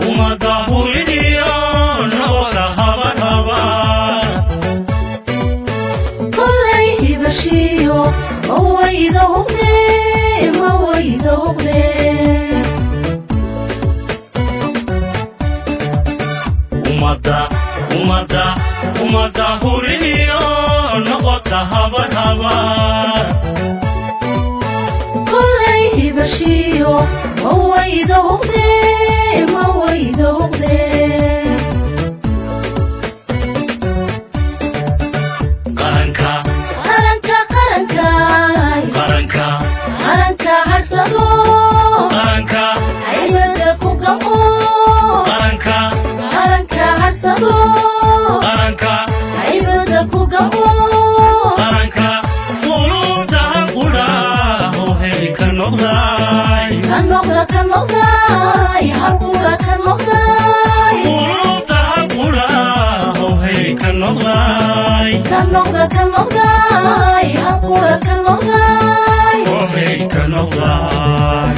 umada hulidiyo nabada haban haban kollay hibashiyo mawayda hugne umada hulidiyo nabada haban haban kollay hibashiyo mawayda hugne qaranka harsado qaranka haybada ku gamo qaranka harsado qaranka haybada ku gamo qaranka qulubta qura hoohay ka noqday halqura ka noqday qulubta qura hoohay ka noqday halqura ka noqday hoohay ka noqday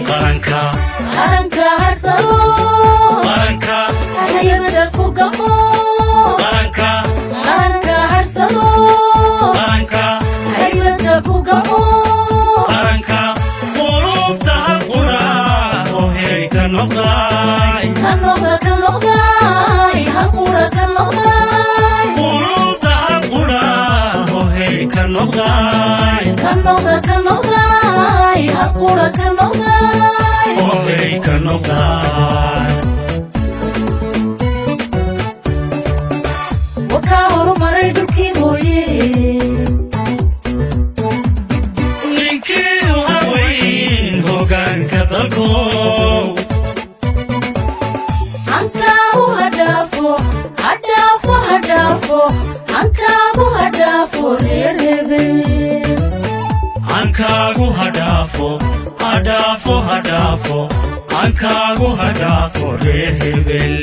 qaranka harsado qaranka haybada ku gamo qaranka harsado qaranka haybada ku gamo qaranka qulubta qura hoohay ka noqday halqura ka noqday qulubta qura hoohay ka noqday halqura ka noqday hoohay ka noqday wakaa horumaray dhulkii mooye ninkii u haweyn hoggaanka dalkow hankaagu hadhaafo reer hebel hankaagu hadhaafo hankaagu hadhaafo reer hebel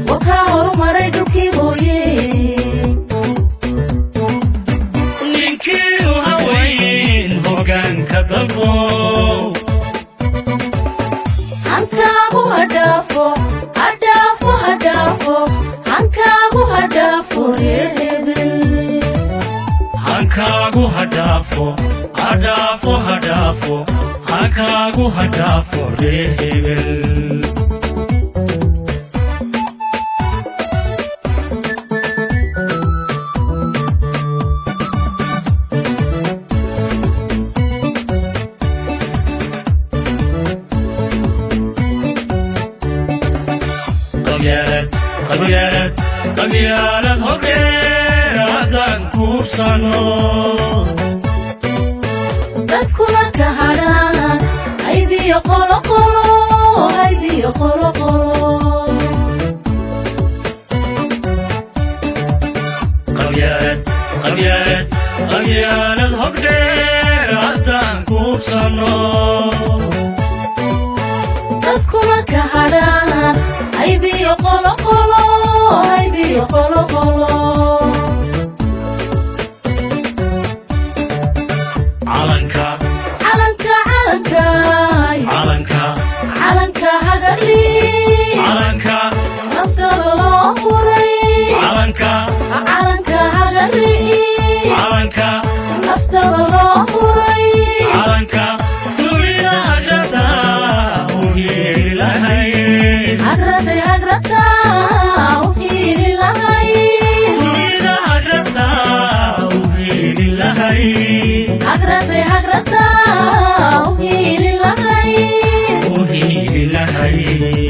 wakaa horumaray dhulkii mooye ninkii u haweyn hoggaanka dalkow hankaagu hadhaafo hankaagu hadhaafo reer hebel hankaagu hadhaafo hankaagu hadhaafo reer hebel qabyaalad hodheer haddaan kuubsano dadkuna ka hadhaan haybiyo qoloqolo qabyaalad hodheer haddaan kuubsano dadkuna ka hadhaan haybiyo qoloqolo calanka hagarli naftada loo huray calanka hagarli naftada loo huray calanka dunida agrata u hiiri lahayd agrata u hiiri lahayd dunida agrata u hiiri lahayd agrata u hiiri lahayd u hiiri lahayd